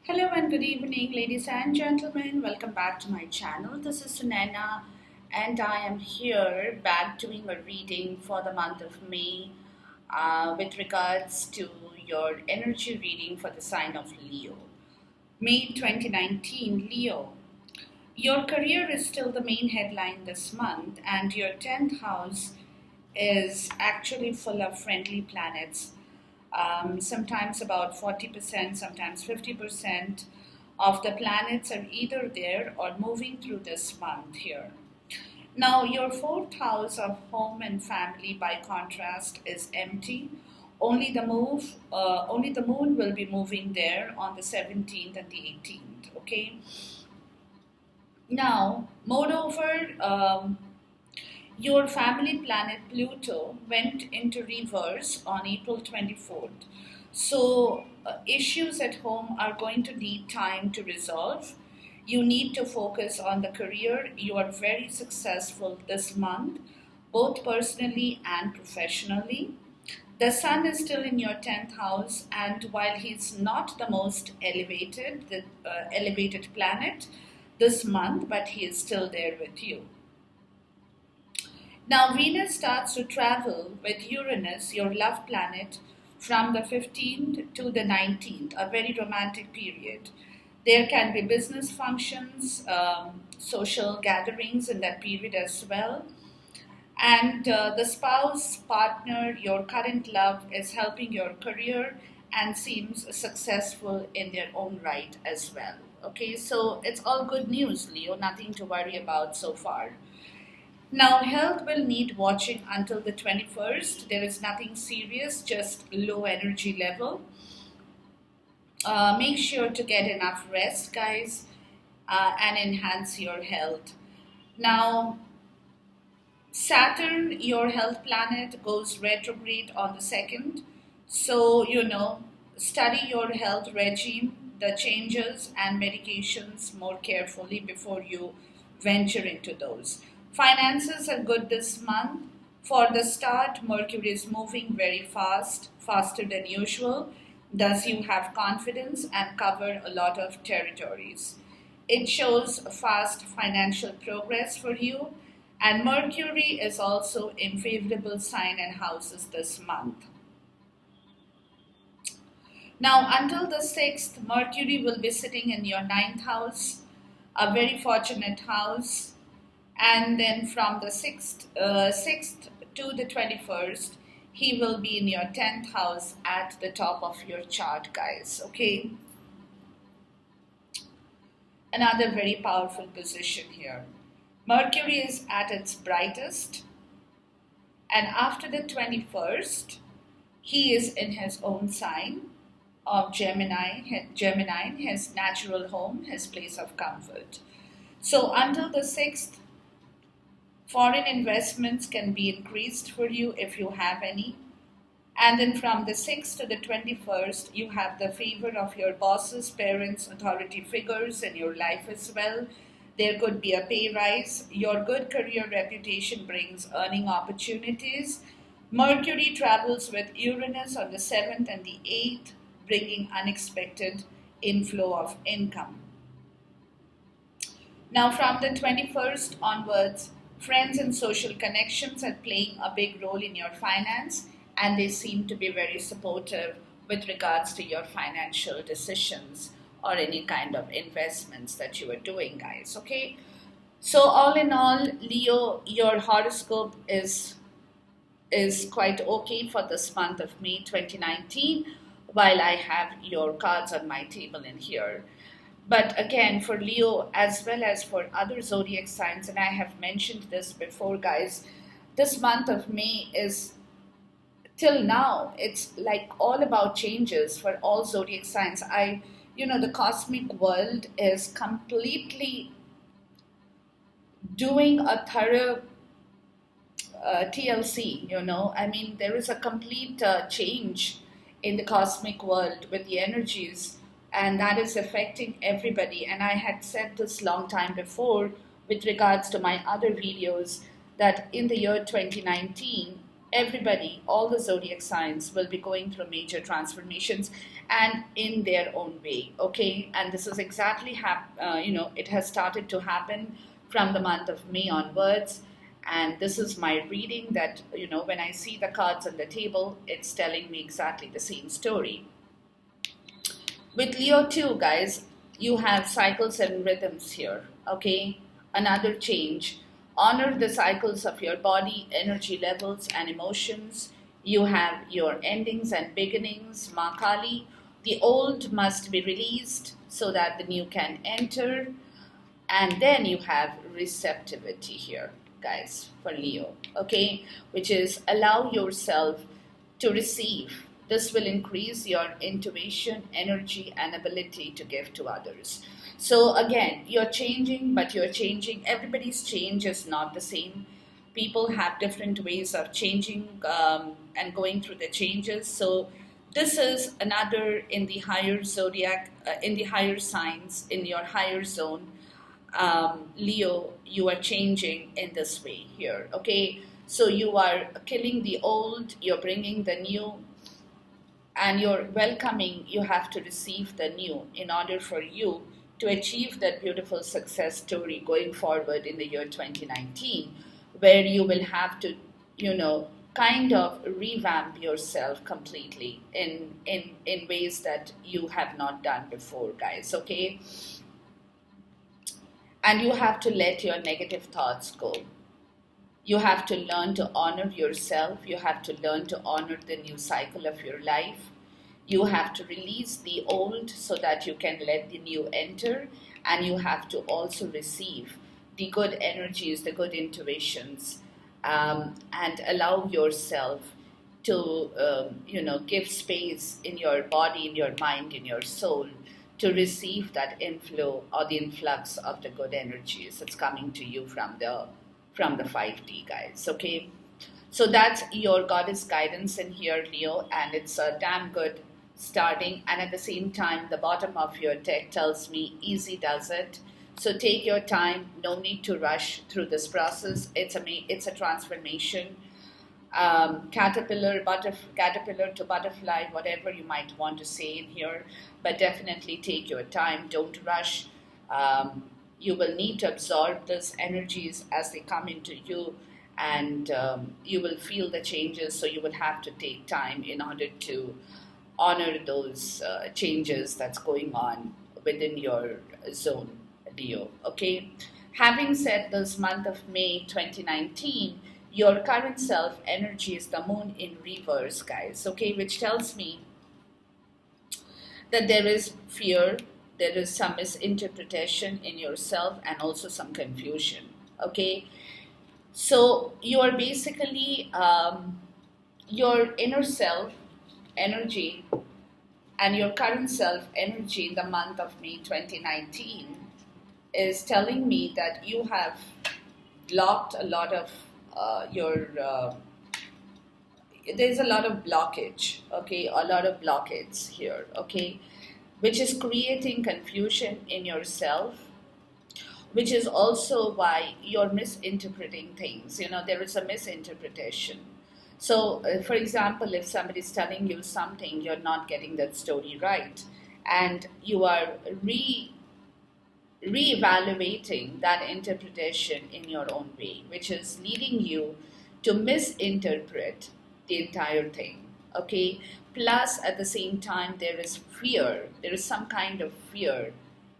Hello and good evening, ladies and gentlemen. Welcome back to my channel. This is Sunana, and I am here back doing a reading for the month of May with regards to your energy reading for the sign of Leo. May 2019, Leo. Your career is still the main headline this month, and your 10th house is actually full of friendly planets. Sometimes about 40%, sometimes 50% of the planets are either there or moving through this month here. Now, your fourth house of home and family, by contrast, is empty. Only the moon will be moving there on the 17th and the 18th. Okay. Now, moreover, your family planet Pluto went into reverse on April 24th. So, issues at home are going to need time to resolve. You need to focus on the career. You are very successful this month, both personally and professionally. The sun is still in your 10th house, and while he's not the most elevated planet this month, but he is still there with you. Now, Venus starts to travel with Uranus, your love planet, from the 15th to the 19th, a very romantic period. There can be business functions, social gatherings in that period as well. And the spouse, partner, your current love is helping your career and seems successful in their own right as well. Okay, so it's all good news, Leo, nothing to worry about so far. Now, health will need watching until the 21st. There is nothing serious, just low energy level. Make sure to get enough rest, guys, and enhance your health. Now, Saturn, your health planet, goes retrograde on the 2nd. So, study your health regime, the changes and medications more carefully before you venture into those. Finances are good this month. For the start, Mercury is moving very fast, faster than usual. Thus, you have confidence and cover a lot of territories. It shows fast financial progress for you, and Mercury is also in favorable sign and houses this month. Now, until the 6th, Mercury will be sitting in your 9th house, a very fortunate house. And then from the 6th to the 21st, he will be in your 10th house at the top of your chart, guys. Okay. Another very powerful position here. Mercury is at its brightest, and after the 21st, he is in his own sign of Gemini, his natural home, his place of comfort. So until the 6th, foreign investments can be increased for you if you have any. And then from the 6th to the 21st, you have the favor of your bosses, parents, authority figures in your life as well. There could be a pay rise. Your good career reputation brings earning opportunities. Mercury travels with Uranus on the 7th and the 8th, bringing unexpected inflow of income. Now, from the 21st onwards, friends and social connections are playing a big role in your finance, and they seem to be very supportive with regards to your financial decisions or any kind of investments that you are doing, guys. Okay. So all in all, Leo, your horoscope is quite okay for this month of May 2019, while I have your cards on my table in here. But again, for Leo as well as for other zodiac signs, and I have mentioned this before, guys, this month of May is, till now, it's like all about changes for all zodiac signs. The cosmic world is completely doing a thorough TLC, I mean, there is a complete change in the cosmic world with the energies, and that is affecting everybody. And I had said this long time before with regards to my other videos that in the year 2019, everybody, all the zodiac signs will be going through major transformations and in their own way, okay? And this is exactly, it has started to happen from the month of May onwards. And this is my reading that, when I see the cards on the table, it's telling me exactly the same story. With Leo too, guys, you have cycles and rhythms here, okay? Another change. Honor the cycles of your body, energy levels, and emotions. You have your endings and beginnings, Ma Kali. The old must be released so that the new can enter. And then you have receptivity here, guys, for Leo, okay? Which is allow yourself to receive. This will increase your intuition, energy, and ability to give to others. So again, you're changing, but you're changing. Everybody's change is not the same. People have different ways of changing and going through the changes. So this is another in the higher zodiac, in the higher signs, in your higher zone. Leo, you are changing in this way here, okay? So you are killing the old, you're bringing the new, and you're welcoming. You have to receive the new in order for you to achieve that beautiful success story going forward in the year 2019, where you will have to, kind of revamp yourself completely in ways that you have not done before, guys, okay? And you have to let your negative thoughts go. You have to learn to honor yourself. You have to learn to honor the new cycle of your life. You have to release the old so that you can let the new enter. And you have to also receive the good energies, the good intuitions, and allow yourself to, give space in your body, in your mind, in your soul, to receive that inflow or the influx of the good energies that's coming to you from the 5D, guys, okay? So that's your goddess guidance in here, Leo, and it's a damn good starting. And at the same time, the bottom of your deck tells me easy does it. So take your time, no need to rush through this process. It's a transformation. Caterpillar to butterfly, whatever you might want to say in here, but definitely take your time, don't rush. You will need to absorb these energies as they come into you, and you will feel the changes, so you will have to take time in order to honor those changes that's going on within your zone, Leo, okay? Having said this, month of May 2019, your current self energy is the moon in reverse, guys, okay? Which tells me that there is fear, there is some misinterpretation in yourself, and also some confusion, okay? So you are basically, your inner self energy and your current self energy in the month of May 2019 is telling me that you have blocked a lot of there's a lot of blockage, okay, a lot of blockades here, okay, which is creating confusion in yourself, which is also why you're misinterpreting things. There is a misinterpretation. So, for example, if somebody's telling you something, you're not getting that story right, and you are re-evaluating that interpretation in your own way, which is leading you to misinterpret the entire thing, okay? Plus, at the same time, there is fear. There is some kind of fear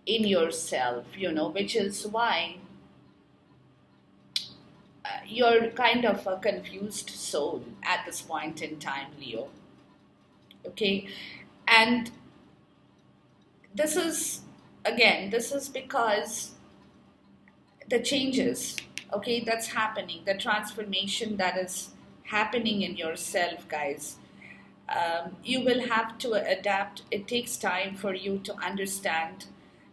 in yourself, which is why you're kind of a confused soul at this point in time, Leo, okay? And this is because the changes, okay, that's happening, the transformation that is happening in yourself, guys, you will have to adapt. It takes time for you to understand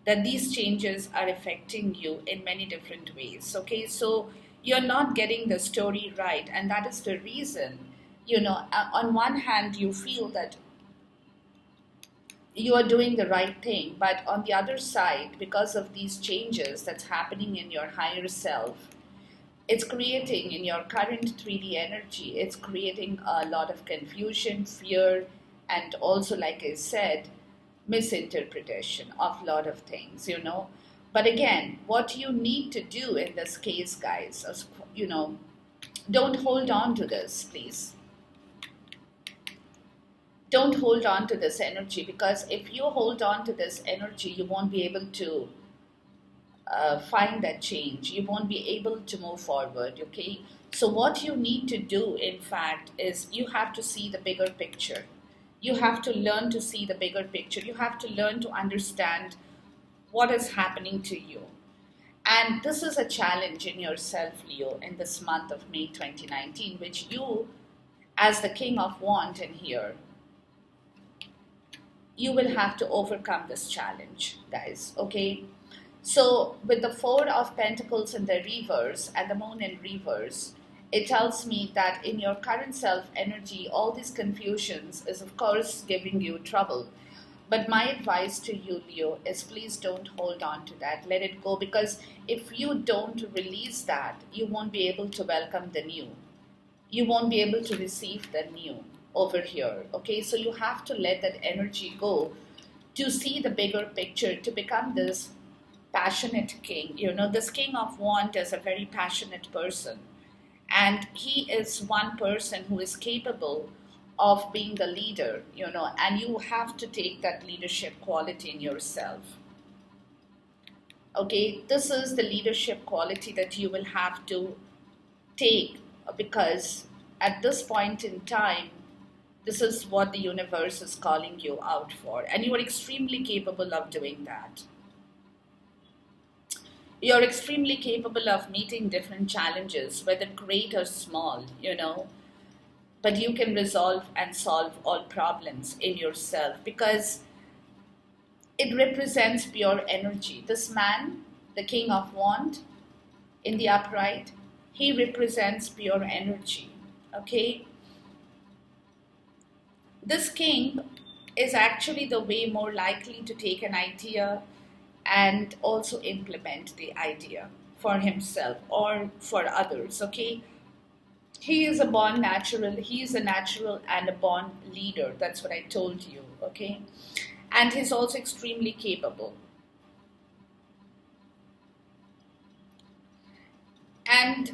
that these changes are affecting you in many different ways, okay? So you're not getting the story right, and that is the reason, on one hand, you feel that you are doing the right thing, but on the other side, because of these changes that's happening in your higher self, It's creating in your current 3D energy, it's creating a lot of confusion, fear, and also, like I said, misinterpretation of a lot of things. But again, what you need to do in this case, guys, don't hold on to this, please. Don't hold on to this energy, because if you hold on to this energy, you won't be able to find that change. You won't be able to move forward, okay? So what you need to do, in fact, is you have to see the bigger picture. You have to learn to see the bigger picture. You have to learn to understand what is happening to you. And this is a challenge in yourself, Leo, in this month of May 2019, which you, as the King of Wands in here, you will have to overcome this challenge, guys, okay? So with the Four of Pentacles in the reverse and the Moon in reverse, it tells me that in your current self energy, all these confusions is of course giving you trouble. But my advice to you, Leo, is please don't hold on to that. Let it go, because if you don't release that, you won't be able to welcome the new. You won't be able to receive the new over here, okay? So you have to let that energy go to see the bigger picture, to become this passionate king. This King of Wands is a very passionate person, and he is one person who is capable of being the leader, and you have to take that leadership quality in yourself. Okay, this is the leadership quality that you will have to take, because at this point in time, this is what the universe is calling you out for, and you are extremely capable of doing that. You're extremely capable of meeting different challenges, whether great or small, but you can resolve and solve all problems in yourself, because it represents pure energy. This man, the King of Wands in the upright, he represents pure energy, okay? This king is actually the way more likely to take an idea and also implement the idea for himself or for others, okay? He is a born natural, he is a natural and a born leader. That's what I told you, okay? And he's also extremely capable. And,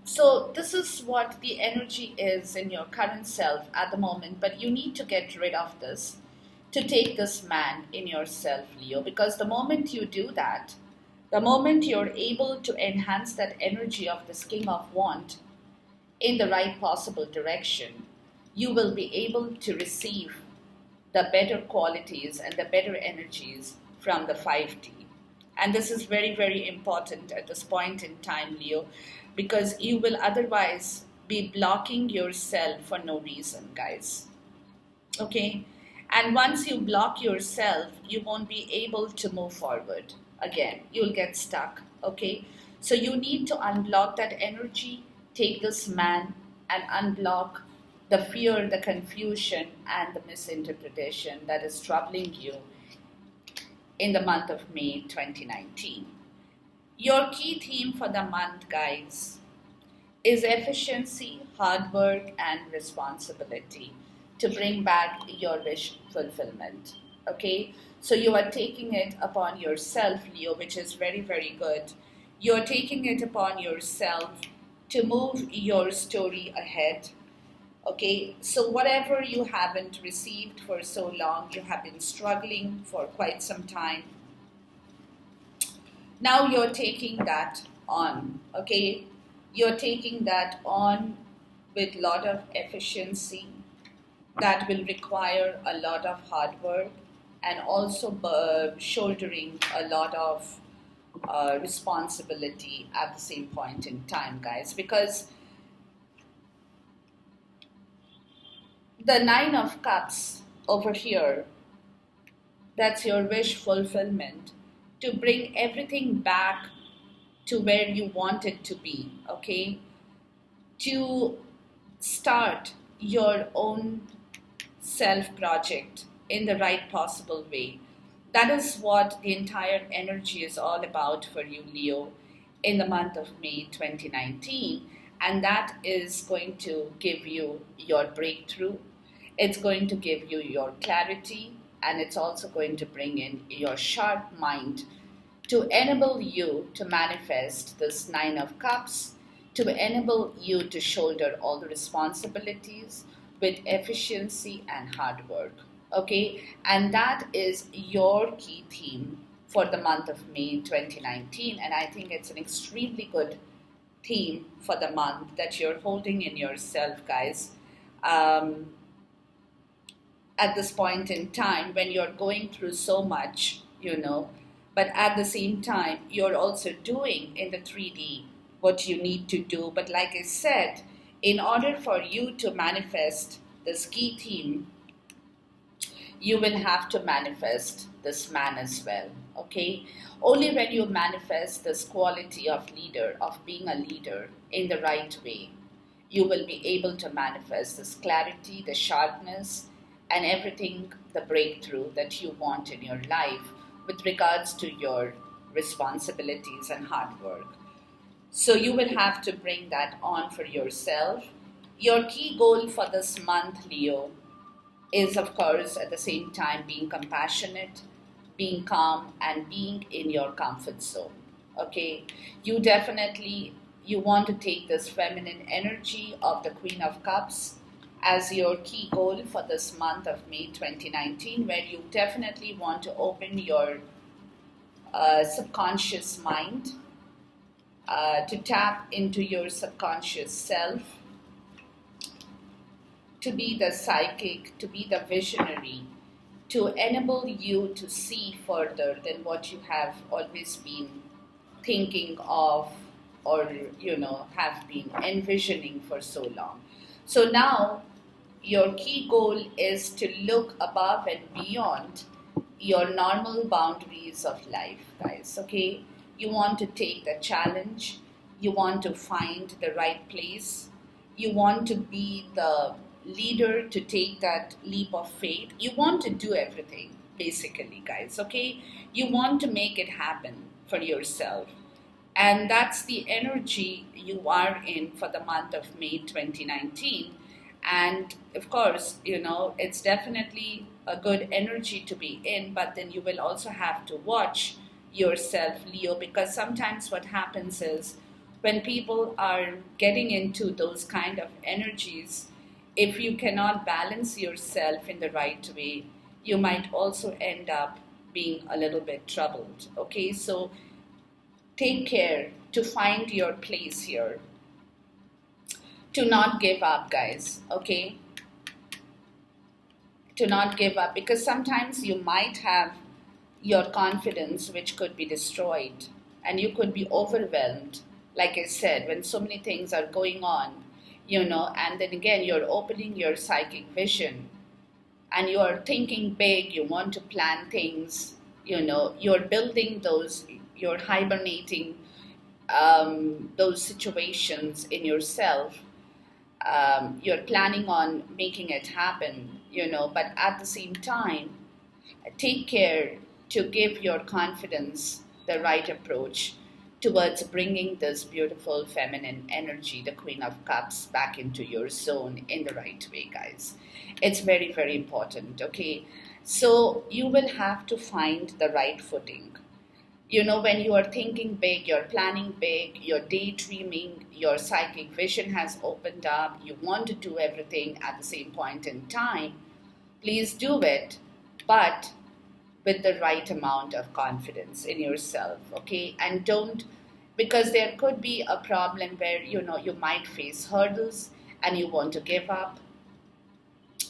so this is what the energy is in your current self at the moment, but you need to get rid of this to take this man in yourself, Leo, because the moment you do that, the moment you're able to enhance that energy of this King of Wands in the right possible direction, you will be able to receive the better qualities and the better energies from the 5D. And this is very, very important at this point in time, Leo, because you will otherwise be blocking yourself for no reason, guys. Okay? And once you block yourself, you won't be able to move forward again. You'll get stuck, okay? So you need to unblock that energy, take this man and unblock the fear, the confusion, and the misinterpretation that is troubling you in the month of May 2019. Your key theme for the month, guys, is efficiency, hard work, and responsibility to bring back your wish fulfillment. Okay? So you are taking it upon yourself, Leo, which is very, very good. You are taking it upon yourself to move your story ahead. Okay? So whatever you haven't received for so long, you have been struggling for quite some time. Now you're taking that on, okay? You're taking that on with a lot of efficiency. That will require a lot of hard work and also shouldering a lot of responsibility at the same point in time, guys. Because the Nine of Cups over here, that's your wish fulfillment, to bring everything back to where you want it to be, okay? To start your own self-project in the right possible way. That is what the entire energy is all about for you, Leo. in the month of May 2019, and that is going to give you your breakthrough. It's going to give you your clarity, and it's also going to bring in your sharp mind to enable you to manifest this Nine of Cups, to enable you to shoulder all the responsibilities with efficiency and hard work. Okay, and that is your key theme for the month of May 2019, and I think it's an extremely good theme for the month that you're holding in yourself, guys. Um, at this point in time when you're going through so much, but at the same time, you're also doing in the 3D what you need to do. But like I said, in order for you to manifest this key theme, you will have to manifest this man as well. Okay? Only when you manifest this quality of leader, of being a leader in the right way, you will be able to manifest this clarity, the sharpness, and everything, the breakthrough that you want in your life with regards to your responsibilities and hard work. So you will have to bring that on for yourself. Your key goal for this month, Leo, is of course at the same time being compassionate, being calm, and being in your comfort zone. Okay, you want to take this feminine energy of the Queen of Cups as your key goal for this month of May 2019, where you definitely want to open your subconscious mind, to tap into your subconscious self, to be the psychic, to be the visionary, to enable you to see further than what you have always been thinking of, or have been envisioning for so long. So now your key goal is to look above and beyond your normal boundaries of life, guys. Okay, you want to take the challenge, you want to find the right place, you want to be the leader to take that leap of faith. You want to do everything, basically, guys. Okay, you want to make it happen for yourself, and that's the energy you are in for the month of May 2019. And of course, it's definitely a good energy to be in, but then you will also have to watch yourself, Leo, because sometimes what happens is when people are getting into those kind of energies, if you cannot balance yourself in the right way, you might also end up being a little bit troubled. Okay, so take care to find your place here, to not give up, guys. Okay, to not give up, because sometimes you might have your confidence which could be destroyed, and you could be overwhelmed, like I said, when so many things are going on, and then again you're opening your psychic vision and you're thinking big, you want to plan things, you're building those, you're hibernating those situations in yourself. You're planning on making it happen, but at the same time, take care to give your confidence the right approach towards bringing this beautiful feminine energy, the Queen of Cups, back into your zone in the right way, guys. It's very, very important, okay? So you will have to find the right footing. When you are thinking big, you're planning big, you're daydreaming, your psychic vision has opened up, you want to do everything at the same point in time, please do it, but with the right amount of confidence in yourself, okay? And don't, because there could be a problem where, you might face hurdles and you want to give up,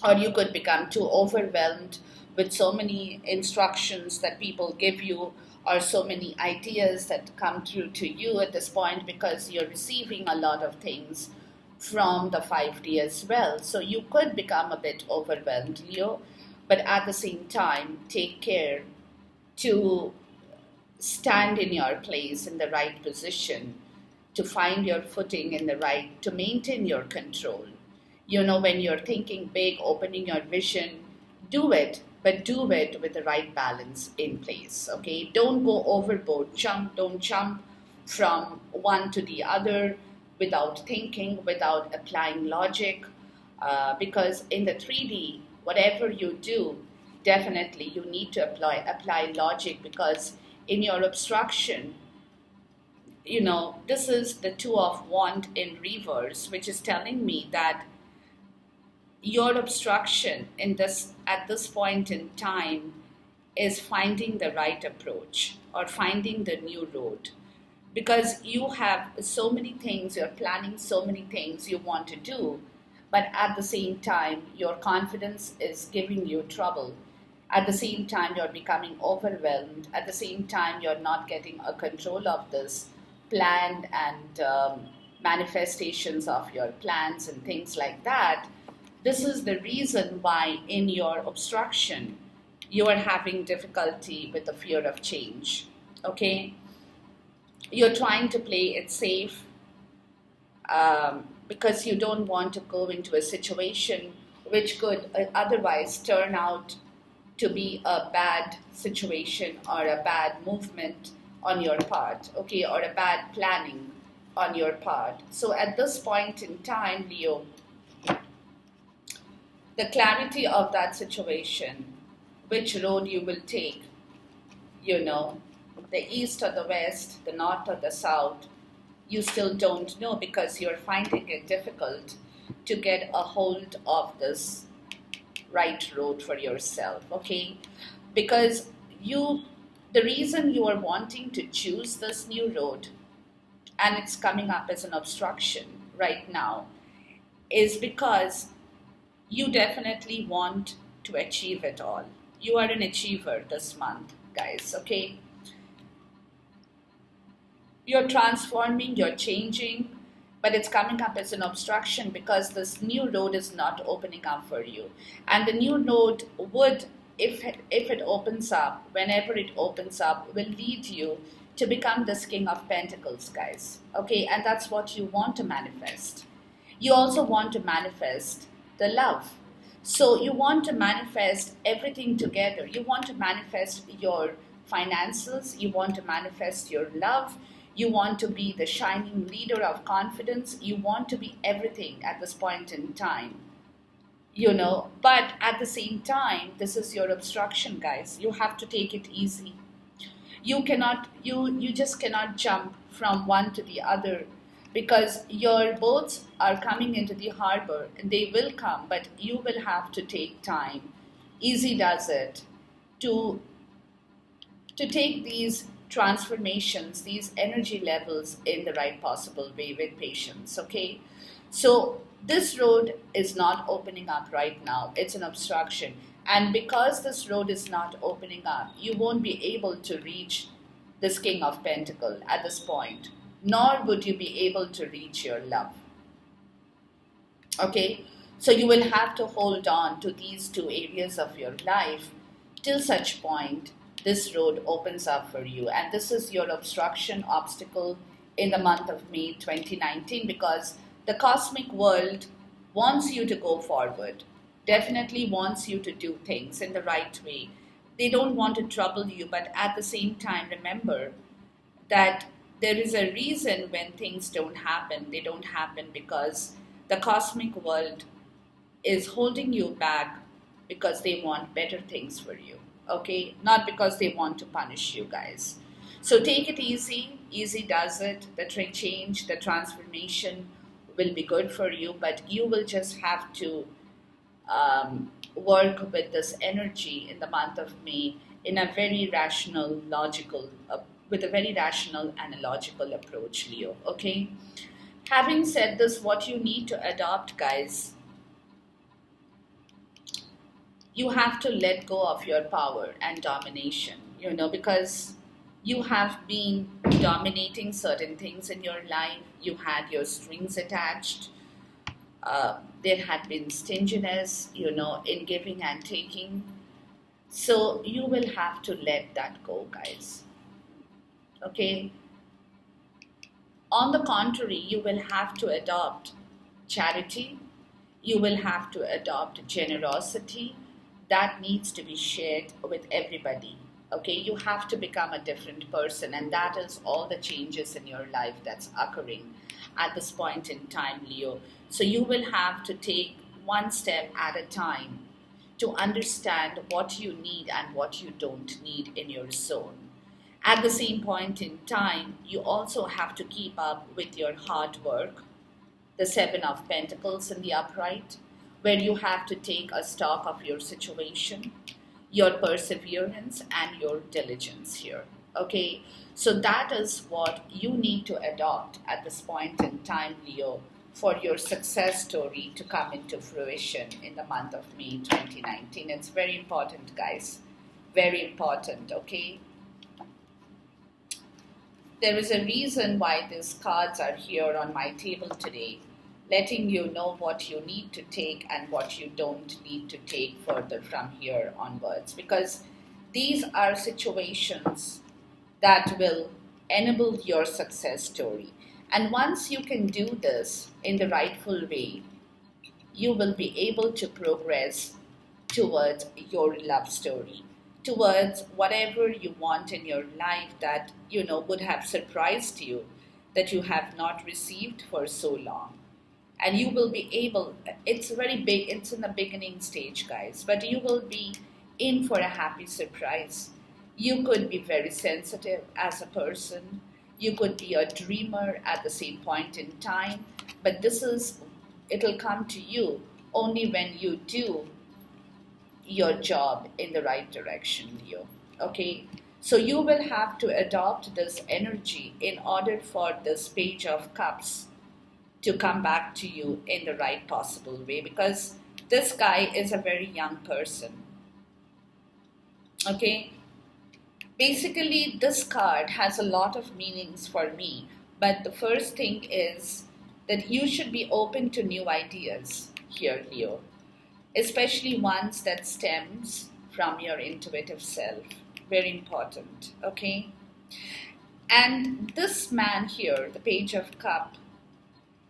or you could become too overwhelmed with so many instructions that people give you, or so many ideas that come through to you at this point, because you're receiving a lot of things from the 5D as well. So you could become a bit overwhelmed, Leo, but at the same time, take care to stand in your place in the right position, to find your footing in the right, to maintain your control. When you're thinking big, opening your vision, do it, but do it with the right balance in place, okay? Don't go overboard, don't jump from one to the other without thinking, without applying logic. Because in the 3D, whatever you do, definitely you need to apply logic, because in your obstruction, this is the Two of Wands in reverse, which is telling me that your obstruction at this point in time is finding the right approach or finding the new road, because you have so many things, you're planning so many things you want to do, but at the same time your confidence is giving you trouble. At the same time you're becoming overwhelmed. At the same time you're not getting a control of this planned and manifestations of your plans and things like that. This is the reason why in your obstruction you are having difficulty with the fear of change. Okay, you're trying to play it safe, because you don't want to go into a situation which could otherwise turn out to be a bad situation or a bad movement on your part, okay, or a bad planning on your part. So at this point in time, Leo, the clarity of that situation, which road you will take, the east or the west, the north or the south, you still don't know, because you're finding it difficult to get a hold of this right road for yourself, okay? Because the reason you are wanting to choose this new road, and it's coming up as an obstruction right now, is because you definitely want to achieve it all. You are an achiever this month, guys, okay? You're transforming, you're changing, but it's coming up as an obstruction because this new road is not opening up for you. And the new road would, if it opens up, whenever it opens up, will lead you to become this King of Pentacles, guys. Okay, and that's what you want to manifest. You also want to manifest the love. So you want to manifest everything together. You want to manifest your finances. You want to manifest your love. You want to be the shining leader of confidence. You want to be everything at this point in time, But at the same time, this is your obstruction, guys. You have to take it easy. You just cannot jump from one to the other, because your boats are coming into the harbor, and they will come, but you will have to take time. Easy does it to take these transformations, these energy levels in the right possible way with patience, okay? So this road is not opening up right now. It's an obstruction. And because this road is not opening up, you won't be able to reach this King of Pentacles at this point, nor would you be able to reach your love. Okay? So you will have to hold on to these two areas of your life till such point this road opens up for you. And this is your obstacle in the month of May 2019, because the cosmic world wants you to go forward, definitely wants you to do things in the right way. They don't want to trouble you, but at the same time, remember that there is a reason when things don't happen. They don't happen because the cosmic world is holding you back because they want better things for you. Okay, not because they want to punish you, guys. So take it easy. Easy does it. The change, the transformation will be good for you, but you will just have to work with this energy in the month of May in a very rational, logical, with a very rational and a logical approach, Leo. Okay. Having said this, what you need to adopt, guys, you have to let go of your power and domination, because you have been dominating certain things in your life. You had your strings attached. There had been stinginess, in giving and taking. So you will have to let that go, guys. Okay? On the contrary, you will have to adopt charity. You will have to adopt generosity. That needs to be shared with everybody, Okay, you have to become a different person, and that is all the changes in your life that's occurring at this point in time, Leo. So you will have to take one step at a time to understand what you need and what you don't need in your zone. At the same point in time, you also have to keep up with your hard work, the Seven of Pentacles in the upright, where you have to take a stock of your situation, your perseverance, and your diligence here. Okay, so that is what you need to adopt at this point in time, Leo, for your success story to come into fruition in the month of May 2019. It's very important, guys. Very important, okay? There is a reason why these cards are here on my table today, letting you know what you need to take and what you don't need to take further from here onwards. Because these are situations that will enable your success story. And once you can do this in the rightful way, you will be able to progress towards your love story, towards whatever you want in your life that would have surprised you, that you have not received for so long. And you will be able, it's very big, it's in the beginning stage, guys, but you will be in for a happy surprise. You could be very sensitive as a person, you could be a dreamer at the same point in time, but it'll come to you only when you do your job in the right direction, Leo. Okay, so you will have to adopt this energy in order for this Page of Cups to come back to you in the right possible way, because this guy is a very young person. Okay, basically this card has a lot of meanings for me, but the first thing is that you should be open to new ideas here, Leo, especially ones that stems from your intuitive self. Very important, okay? And this man here, the Page of Cup,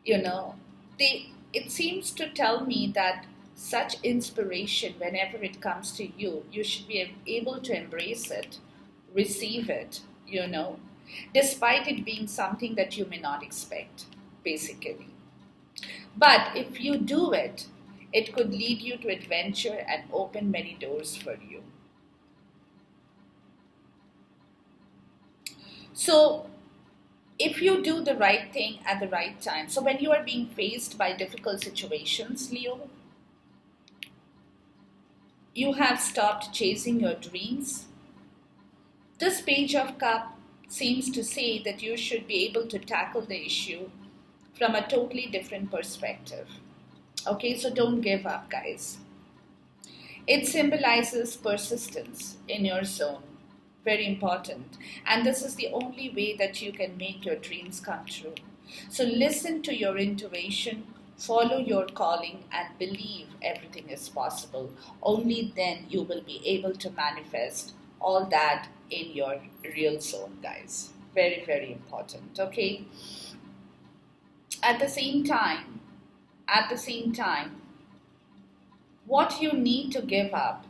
it seems to tell me that such inspiration, whenever it comes to you, you should be able to embrace it, receive it, despite it being something that you may not expect, basically. But if you do it, it could lead you to adventure and open many doors for you. So, if you do the right thing at the right time, so when you are being faced by difficult situations, Leo, you have stopped chasing your dreams. This Page of Cup seems to say that you should be able to tackle the issue from a totally different perspective. Okay, so don't give up, guys. It symbolizes persistence in your zone. Very important. And this is the only way that you can make your dreams come true. So listen to your intuition, follow your calling, and believe everything is possible. Only then you will be able to manifest all that in your real zone, guys. Very, very important. Okay. At the same time, what you need to give up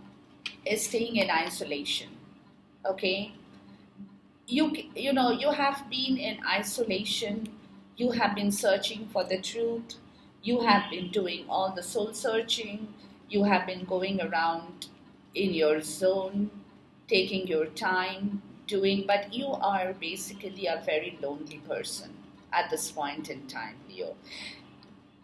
is staying in isolation. Okay, you have been in isolation, you have been searching for the truth, you have been doing all the soul searching, you have been going around in your zone, taking your time doing, but you are basically a very lonely person at this point in time, Leo.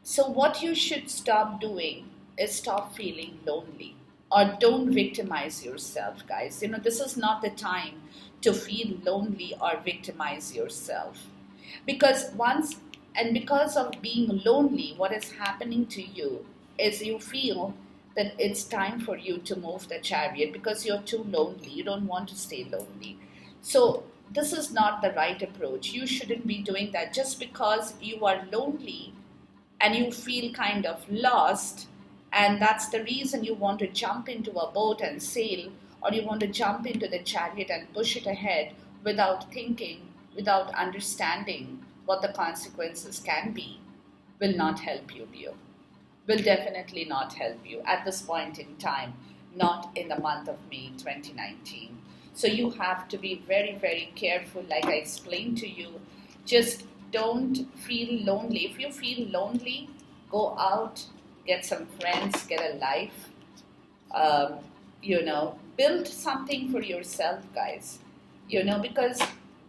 So what you should stop doing is stop feeling lonely, or don't victimize yourself, guys. This is not the time to feel lonely or victimize yourself. Because because of being lonely, what is happening to you is you feel that it's time for you to move the chariot because you're too lonely. You don't want to stay lonely. So this is not the right approach. You shouldn't be doing that just because you are lonely and you feel kind of lost, and that's the reason you want to jump into a boat and sail, or you want to jump into the chariot and push it ahead without thinking, without understanding what the consequences can be, will not help you, Leo. Will definitely not help you at this point in time, not in the month of May 2019. So you have to be very, very careful, like I explained to you. Just don't feel lonely. If you feel lonely, go out, get some friends, get a life, um, build something for yourself, guys. Because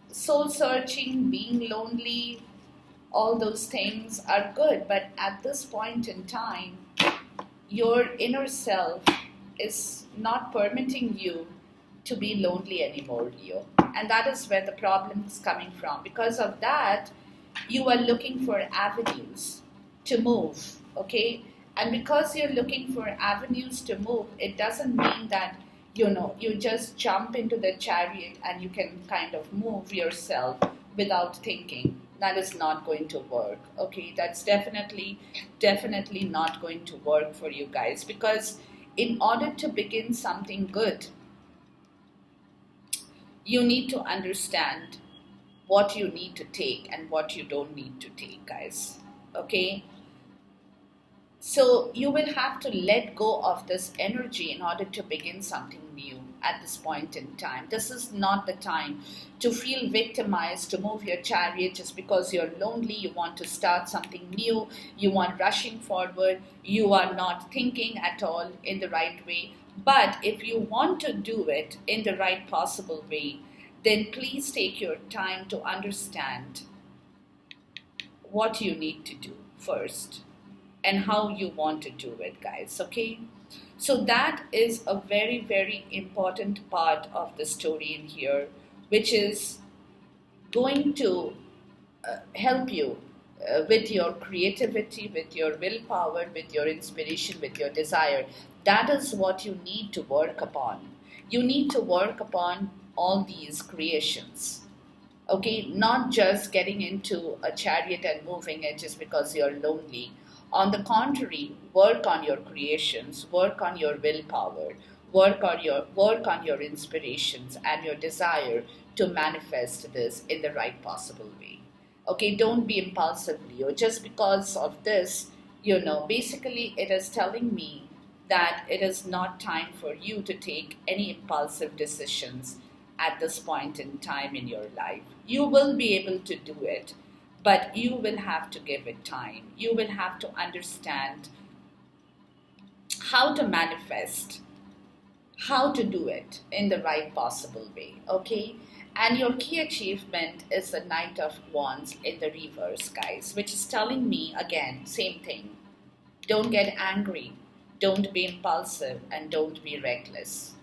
soul searching, being lonely, all those things are good, but at this point in time, your inner self is not permitting you to be lonely anymore, Leo. And that is where the problem is coming from. Because of that, you are looking for avenues to move, okay? And because you're looking for avenues to move, it doesn't mean that, you just jump into the chariot and you can kind of move yourself without thinking. That is not going to work, okay? That's definitely not going to work for you guys, because in order to begin something good, you need to understand what you need to take and what you don't need to take, guys. Okay? So you will have to let go of this energy in order to begin something new at this point in time. This is not the time to feel victimized, to move your chariot just because you're lonely, you want to start something new, you want rushing forward, you are not thinking at all in the right way. But if you want to do it in the right possible way, then please take your time to understand what you need to do first and how you want to do it, guys, okay? So that is a very, very important part of the story in here, which is going to help you with your creativity, with your willpower, with your inspiration, with your desire. That is what you need to work upon. You need to work upon all these creations. Okay, not just getting into a chariot and moving it just because you're lonely. On the contrary, work on your creations, work on your willpower, work on your inspirations and your desire to manifest this in the right possible way. Okay, don't be impulsive, Leo. Just because of this, basically it is telling me that it is not time for you to take any impulsive decisions at this point in time in your life. You will be able to do it, but you will have to give it time. You will have to understand how to manifest, how to do it in the right possible way, okay? And your key achievement is the Knight of Wands in the reverse, guys, which is telling me again, same thing. Don't get angry, don't be impulsive, and don't be reckless.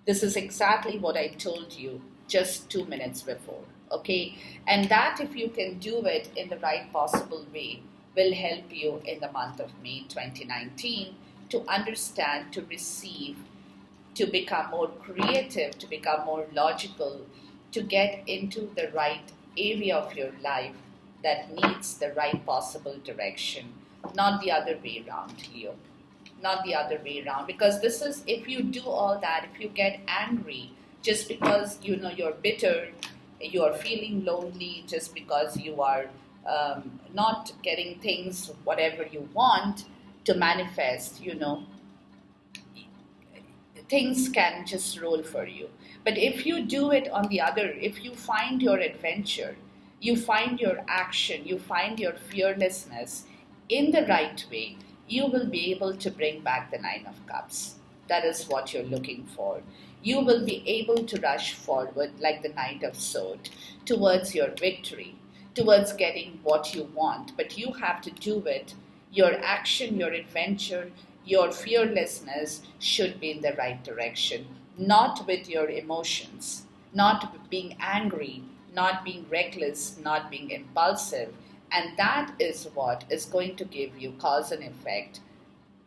This is exactly what I told you just 2 minutes before, okay? And that, if you can do it in the right possible way, will help you in the month of May 2019 to understand, to receive, to become more creative, to become more logical, to get into the right area of your life that needs the right possible direction, not the other way around, Leo. Not the other way around. Because this is, if you do all that, if you get angry just because you're bitter, you are feeling lonely just because you are not getting things whatever you want to manifest, things can just roll for you. But if you do it on the other, if you find your adventure, you find your action, you find your fearlessness in the right way, you will be able to bring back the Nine of Cups. That is what you're looking for. You will be able to rush forward like the Knight of Swords towards your victory, towards getting what you want. But you have to do it. Your action, your adventure, your fearlessness should be in the right direction, not with your emotions, not being angry, not being reckless, not being impulsive. And that is what is going to give you cause and effect,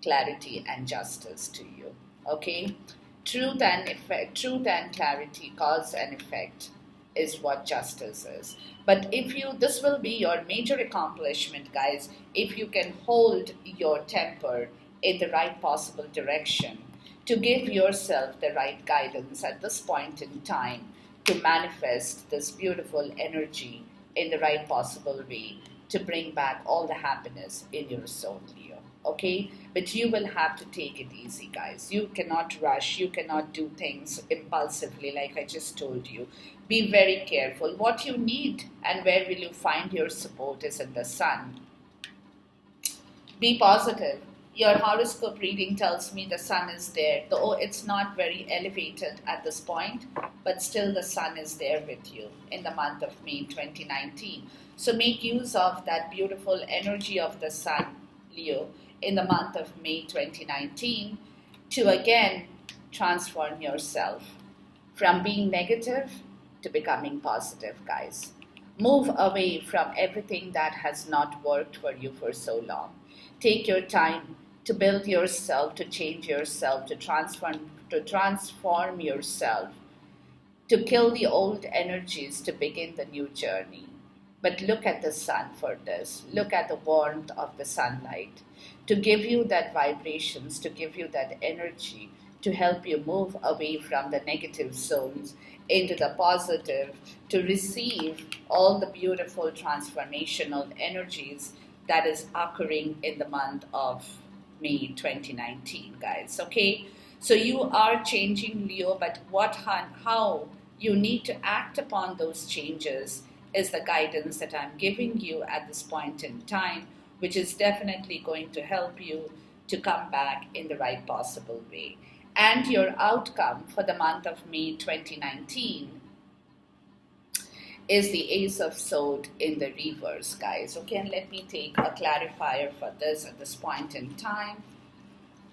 clarity and justice to you. Okay? Truth and effect, truth and clarity, cause and effect is what justice is. But this will be your major accomplishment, guys, if you can hold your temper in the right possible direction, to give yourself the right guidance at this point in time to manifest this beautiful energy in the right possible way to bring back all the happiness in your soul, Leo. okay? But you will have to take it easy, guys. You cannot rush. You cannot do things impulsively, like I just told you. Be very careful. What you need and where will you find your support is in the sun. Be positive. Your horoscope reading tells me the sun is there. Though it's not very elevated at this point, but still the sun is there with you in the month of May 2019. So make use of that beautiful energy of the sun, Leo, in the month of May 2019 to again transform yourself from being negative to becoming positive, guys. Move away from everything that has not worked for you for so long. Take your time to build yourself, to change yourself, to transform yourself, to kill the old energies, to begin the new journey. But look at the sun for this. Look at the warmth of the sunlight to give you that vibrations, to give you that energy, to help you move away from the negative zones into the positive, to receive all the beautiful transformational energies that is occurring in the month of May 2019, guys. Okay, so you are changing, Leo, but how you need to act upon those changes is the guidance that I'm giving you at this point in time, which is definitely going to help you to come back in the right possible way. And your outcome for the month of May 2019 is the Ace of Swords in the reverse, guys. Okay, and let me take a clarifier for this at this point in time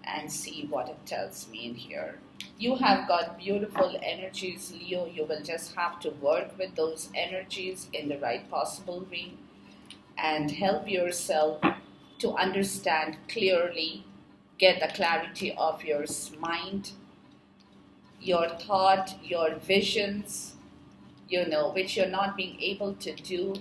and see what it tells me in here. You have got beautiful energies, Leo. You will just have to work with those energies in the right possible way and help yourself to understand clearly, get the clarity of your mind, your thought, your visions, which you're not being able to do,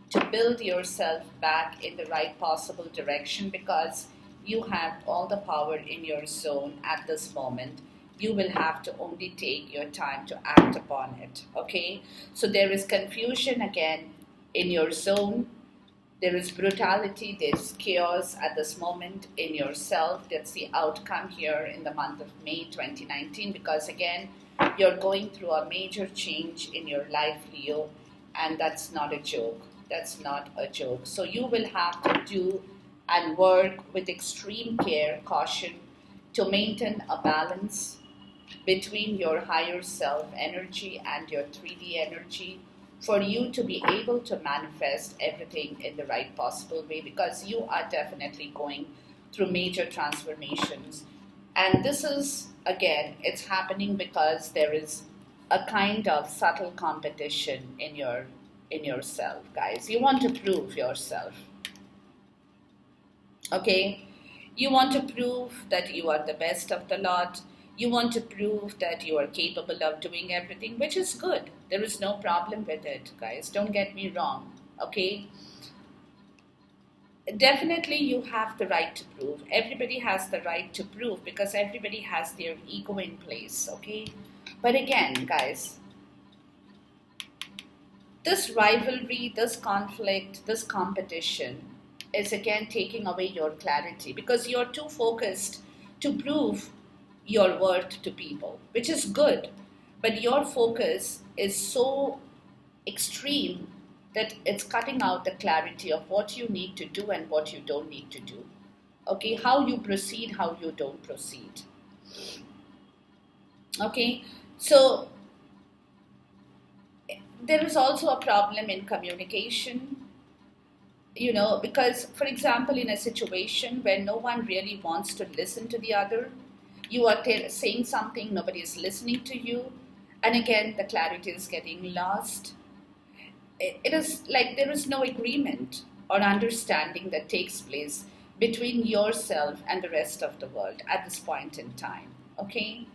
to build yourself back in the right possible direction, because you have all the power in your zone at this moment. You will have to only take your time to act upon it, okay? So there is confusion again in your zone. There is brutality, there's chaos at this moment in yourself. That's the outcome here in the month of May 2019, because again, you're going through a major change in your life, Leo, and that's not a joke. That's not a joke. So you will have to do and work with extreme care, caution, to maintain a balance between your higher self energy and your 3D energy, for you to be able to manifest everything in the right possible way, because you are definitely going through major transformations. And this is, again, it's happening because there is a kind of subtle competition in yourself, guys. You want to prove yourself. Okay? You want to prove that you are the best of the lot. You want to prove that you are capable of doing everything, which is good. There is no problem with it, guys. Don't get me wrong, okay? Definitely you have the right to prove. Everybody has the right to prove because everybody has their ego in place, okay? But again, guys, this rivalry, this conflict, this competition is again taking away your clarity, because you're too focused to prove your worth to people, which is good, but your focus is so extreme that it's cutting out the clarity of what you need to do and what you don't need to do. Okay, how you proceed, how you don't proceed. Okay, so there is also a problem in communication, because, for example, in a situation where no one really wants to listen to the other, you are saying something, nobody is listening to you, and again, the clarity is getting lost. It is like there is no agreement or understanding that takes place between yourself and the rest of the world at this point in time, okay?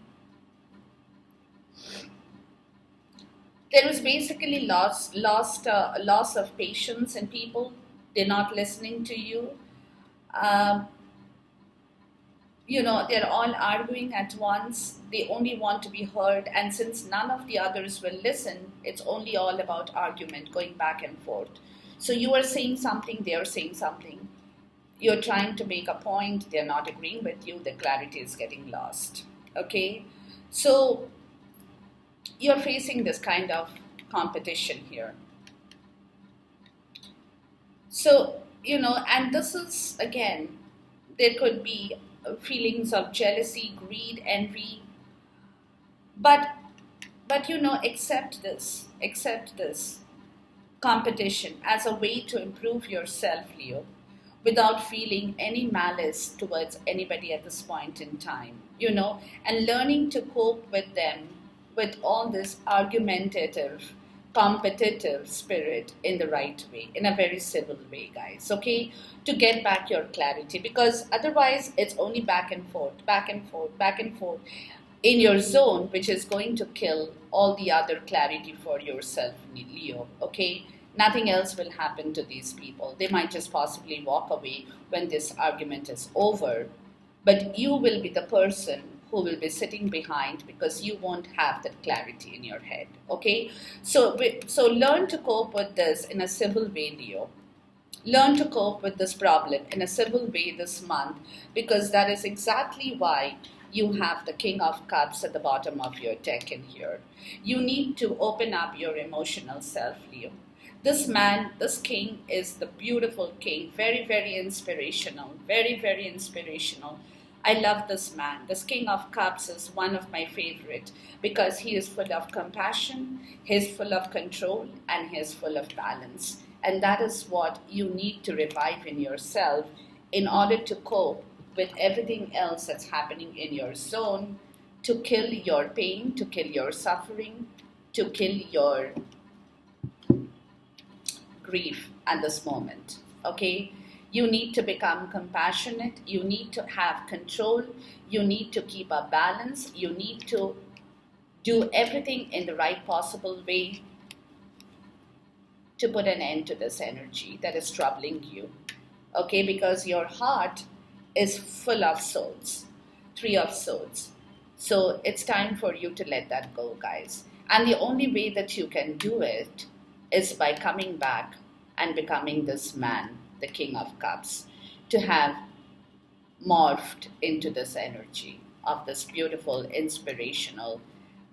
There is basically loss of patience in people. They're not listening to you. They're all arguing at once. They only want to be heard. And since none of the others will listen, it's only all about argument, going back and forth. So you are saying something, they are saying something. You're trying to make a point, they're not agreeing with you, the clarity is getting lost. Okay? So you're facing this kind of competition here. So, and this is again, there could be feelings of jealousy, greed, envy, but accept this competition as a way to improve yourself, Leo, without feeling any malice towards anybody at this point in time, and learning to cope with them with all this argumentative, competitive spirit in the right way, in a very civil way, guys, okay? To get back your clarity, because otherwise it's only back and forth, back and forth, back and forth in your zone, which is going to kill all the other clarity for yourself, Leo. Okay? Nothing else will happen to these people. They might just possibly walk away when this argument is over, but you will be the person who will be sitting behind because you won't have that clarity in your head. Okay? So learn to cope with this in a civil way, Leo. Learn to cope with this problem in a civil way this month, because that is exactly why you have the King of Cups at the bottom of your deck in here. You need to open up your emotional self, Leo. This man, this king, is the beautiful king. Very, very inspirational. Very, very inspirational. I love this man. This King of Cups is one of my favorite because he is full of compassion, he is full of control, and he is full of balance. And that is what you need to revive in yourself in order to cope with everything else that's happening in your zone, to kill your pain, to kill your suffering, to kill your grief at this moment. Okay? You need to become compassionate, you need to have control, you need to keep a balance, you need to do everything in the right possible way to put an end to this energy that is troubling you. Okay? Because your heart is full of souls, 3 of swords. So it's time for you to let that go, guys. And the only way that you can do it is by coming back and becoming this man, the King of Cups, to have morphed into this energy of this beautiful, inspirational,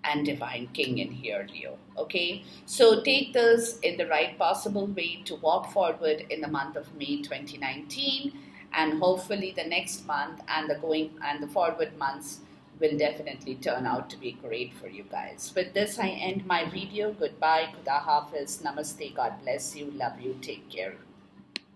and divine king in here, Leo. Okay? So take this in the right possible way to walk forward in the month of May 2019, and hopefully the next month and the forward months will definitely turn out to be great for you guys. With this, I end my video. Goodbye, Khuda Hafiz, Namaste, God bless you, love you, take care.